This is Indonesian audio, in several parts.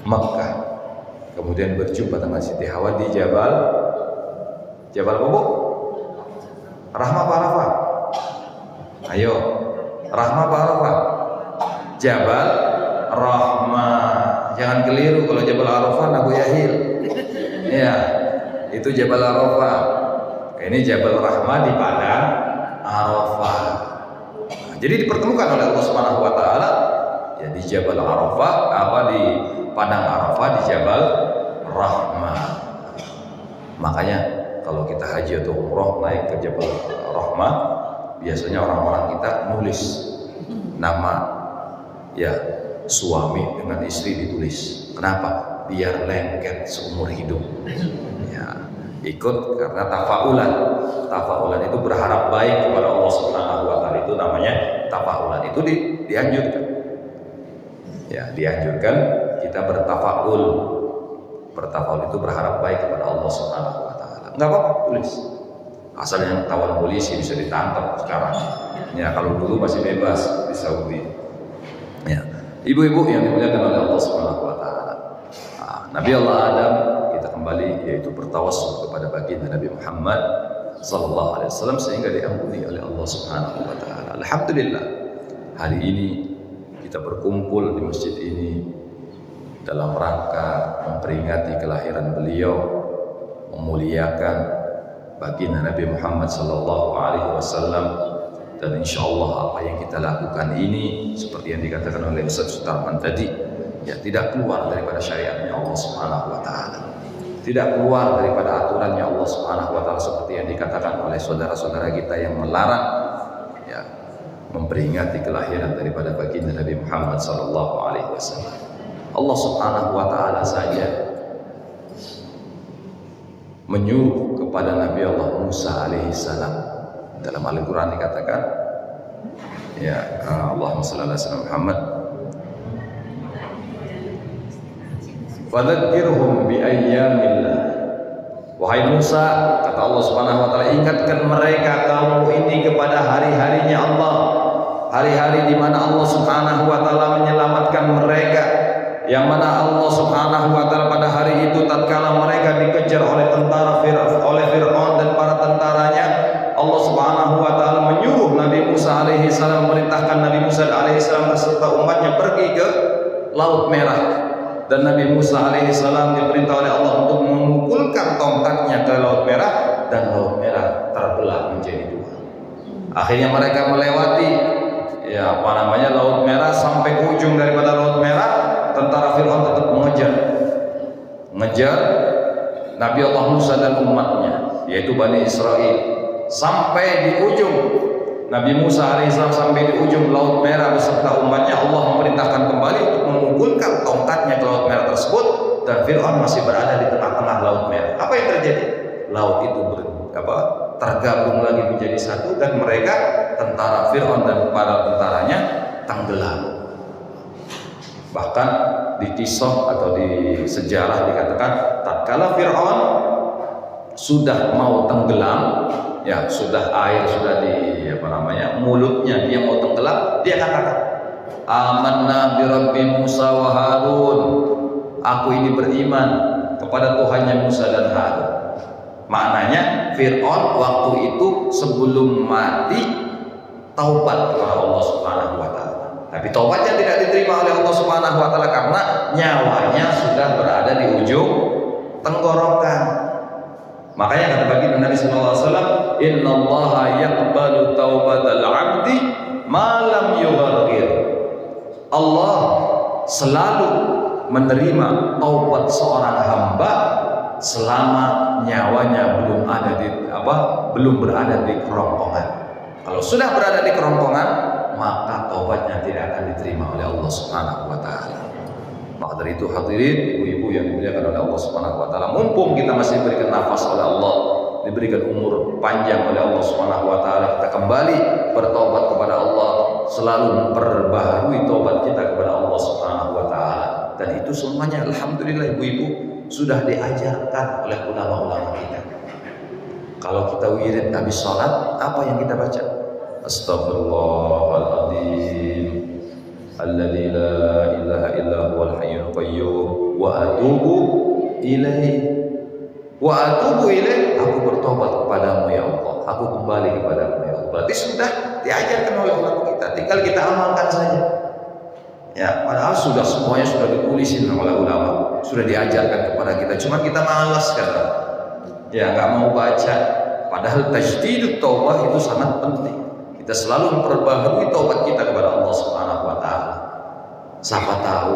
Makkah. Kemudian berjumpa dengan Siti Hawa di Jabal apa? Rahmah apa Arafah? Ayo, Rahmah apa Arafah? Jabal Rahmah. Jangan keliru kalau Jabal Arafah Nabu Yahil. Ya, itu Jabal Arafah. Ini Jabal Rahmah di Padang Arafah. Nah, jadi dipertemukan oleh Allah Subhanahu wa taala ya di Jabal Arafah, di Padang Arafah di Jabal Rahmah. Makanya kalau kita haji atau umroh naik ke Jabal Rahmah, biasanya orang-orang kita nulis nama ya suami dengan istri ditulis. Kenapa? Biar lengket seumur hidup. Ya, ikut karena tafaulan. Tafaulan itu berharap baik kepada Allah Subhanahu wa taala, itu namanya tafaulan. Itu dianjurkan. Ya, dianjurkan kita bertafaul. Bertafaul itu berharap baik kepada Allah Subhanahu wa taala. Enggak apa-apa, tulis. Asal yang tawan polisi bisa ditangkap sekarang. Ya, kalau dulu masih bebas di Saudi. Ya. Ibu-ibu yang dimuliakan oleh Allah Subhanahu wa taala. Nabi Allah Adam kita kembali yaitu bertawassul kepada baginda Nabi Muhammad sallallahu alaihi wasallam sehingga diampuni oleh Allah Subhanahu wa taala. Alhamdulillah. Hari ini kita berkumpul di masjid ini dalam rangka memperingati kelahiran beliau, memuliakan baginda Nabi Muhammad sallallahu alaihi wasallam. Dan insya Allah apa yang kita lakukan ini seperti yang dikatakan oleh Ustaz Sutarman tadi, ya tidak keluar daripada syariatnya Allah Subhanahu wa taala. Tidak keluar daripada aturannya Allah Subhanahu wa taala seperti yang dikatakan oleh saudara-saudara kita yang melarang ya memperingati kelahiran daripada baginda Nabi Muhammad sallallahu alaihi wasallam. Allah Subhanahu wa taala saja menyuruh kepada Nabi Allah Musa alaihi salam. Dalam Al-Quran dikatakan ya Allahumma shalli ala sayyidina Muhammad fadzakirhum bi ayyamillah. Wahai Musa, kata Allah Subhanahu wa taala, ingatkan mereka kaum ini kepada hari-harinya Allah, hari-hari di mana Allah Subhanahu wa taala menyelamatkan mereka, yang mana Allah Subhanahu wa taala pada hari itu tatkala mereka dikejar oleh tentara Fir'aun dan para tentaranya, Allah Subhanahu wa taala menyuruh Nabi Musa alaihi salam, memerintahkan Nabi Musa alaihi salam beserta umatnya pergi ke Laut Merah. Dan Nabi Musa alaihi salam diperintah oleh Allah untuk memukulkan tongkatnya ke Laut Merah, dan Laut Merah terbelah menjadi dua. Akhirnya mereka melewati Laut Merah sampai ke ujung daripada Laut Merah. Tentara Fir'aun tetap mengejar Nabi Allah Musa dan umatnya, yaitu Bani Israel, sampai di ujung. Nabi Musa alaihissalam sampai di ujung Laut Merah beserta umatnya. Allah memerintahkan kembali untuk memukulkan tongkatnya ke Laut Merah tersebut, dan Fir'aun masih berada di tengah-tengah Laut Merah. Apa yang terjadi? Laut itu tergabung lagi menjadi satu, dan mereka, tentara Fir'aun dan para tentaranya, tenggelam. Bahkan di kisah atau di sejarah dikatakan tatkala Fir'aun sudah mau tenggelam, ya sudah air sudah di mulutnya dia mau tenggelam, dia katakan amanna bi rabbi Musa wa Harun, aku ini beriman kepada Tuhannya Musa dan Harun. Maknanya Fir'aun waktu itu sebelum mati taubat kepada Allah Subhanahu wa taala. Tapi taubatnya tidak diterima oleh Allah Subhanahu wa taala karena nyawanya sudah berada di ujung tenggorokan. Makanya kata baginda Nabi sallallahu alaihi wasallam, "Innallaha yaqbalu taubatal 'abdi ma lam yughargir." Allah selalu menerima taubat seorang hamba selama nyawanya belum berada di kerongkongan. Kalau sudah berada di kerongkongan, maka taubatnya tidak akan diterima oleh Allah Subhanahu wa taala. Maka dari itu hadirin ibu-ibu yang dimuliakan oleh Allah Subhanahu wa taala, mumpung kita masih diberikan nafas oleh Allah, diberikan umur panjang oleh Allah Subhanahu wa taala, kita kembali bertobat kepada Allah, selalu memperbaharui taubat kita kepada Allah Subhanahu wa taala. Dan itu semuanya alhamdulillah ibu-ibu sudah diajarkan oleh ulama-ulama kita. Kalau kita wirid habis salat, apa yang kita baca? Astaghfirullahaladzim alladzi la ilaha illa huwal hayyul wa atubu ilaih. Wa atubu ilaih, aku bertobat kepadamu ya Allah, aku kembali kepadamu ya Allah. Berarti sudah diajarkan oleh ulama kita, tinggal kita amalkan saja. Ya, padahal semuanya sudah ditulisin oleh ulama, sudah diajarkan kepada kita, cuma kita malas kan. Ya, nggak mau baca. Padahal tajdidut taubah itu sangat penting. Kita selalu memperbaharui taubat kita kepada Allah Subhanahu wa taala. Siapa tahu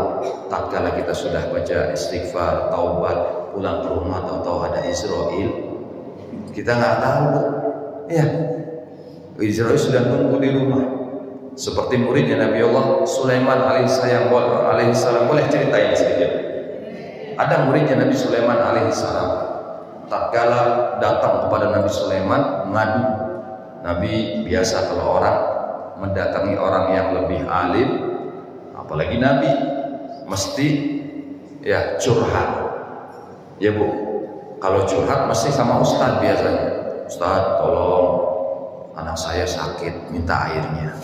tatkala kita sudah baca istighfar, taubat, pulang ke rumah tahu-tahu ada Israel. Kita nggak tahu, ya. Israel sudah tunggu di rumah. Seperti muridnya Nabi Allah Sulaiman alaihissalam. Boleh ceritain sedikit. Ada muridnya Nabi Sulaiman alaihissalam. Tatkala datang kepada Nabi Sulaiman ngadu. Nabi biasa kalau orang mendatangi orang yang lebih alim, apalagi Nabi, mesti ya curhat. Ya Bu, kalau curhat mesti sama Ustadz biasanya. Ustadz tolong anak saya sakit, minta airnya.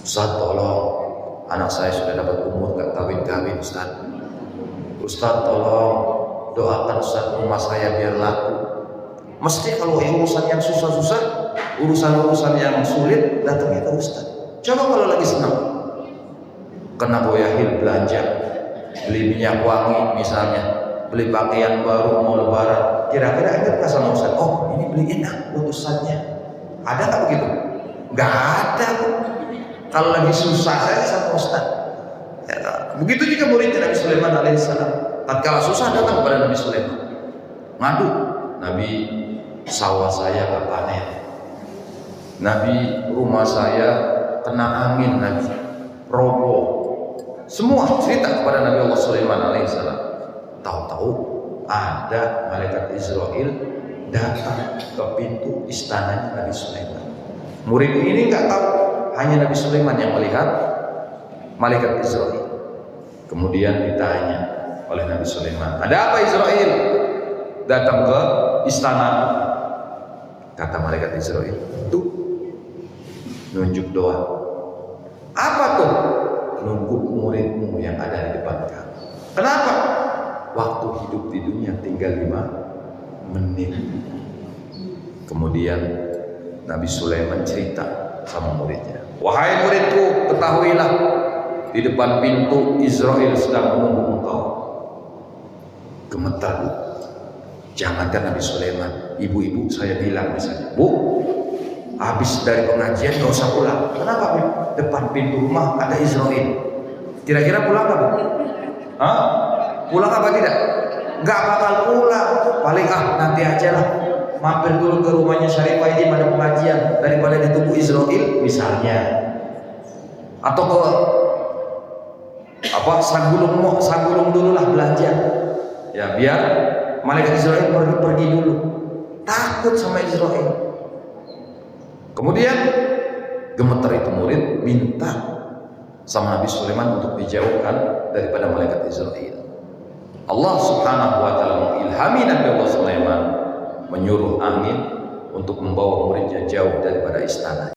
Ustadz tolong anak saya sudah dapat umur gak kawin-kawin Ustadz. Ustadz tolong doakan Ustadz rumah saya biar laku. Mesti kalau urusan yang susah-susah, urusan-urusan yang sulit, datangnya ke Ustadz. Coba kalau lagi senang, kena boyahil belanja, beli minyak wangi misalnya, beli pakaian baru mau lebaran, kira-kira ingat gak sama Ustadz? Oh ini beliin buat Ustadznya. Ada gak begitu? Gak ada. Kalau lagi susah saya sama Ustadz. Ya, begitu juga muridnya Nabi Sulaiman alaihissalam. Tatkala susah datang kepada Nabi Sulaiman, ngadu, Nabi sawah saya gak panen, Nabi rumah saya kena angin, Nabi roboh. Semua cerita kepada Nabi Allah Sulaiman alaihissalam. Tahu-tahu ada malaikat Israel datang ke pintu istananya Nabi Sulaiman. Murid ini nggak tahu, hanya Nabi Sulaiman yang melihat malaikat Israel. Kemudian ditanya oleh Nabi Sulaiman, ada apa Israel datang ke istana? Kata malaikat Israel, tuh nunjuk doa. Apa tuh? Nunggu muridmu yang ada di depan kamu. Kenapa? Waktu hidup di dunia tinggal 5 menit. Kemudian Nabi Sulaiman cerita sama muridnya, wahai muridku, ketahuilah di depan pintu Israel sedang menunggu engkau. Gemetar Bu. Jangankan Nabi Sulaiman, ibu-ibu saya bilang misalnya, Bu, habis dari pengajian gak usah pulang. Kenapa Bu? Depan pintu rumah ada Israel. Kira-kira pulang gak Bu? Hah? Pulang apa tidak? Gak bakal pulang. Paling nanti aja lah, mampir dulu ke rumahnya Syarifah ini pada pengajian daripada ditunggu Israel misalnya. Atau ke Sagulung dulu lah belanja. Ya biar malaikat Israel pergi dulu. Takut sama Israel. Kemudian gemetar itu murid minta sama Nabi Sulaiman untuk dijauhkan daripada malaikat Israel. Allah Subhanahu wa taala mengilhami Nabi Allah Sulaiman menyuruh angin untuk membawa muridnya jauh daripada istana.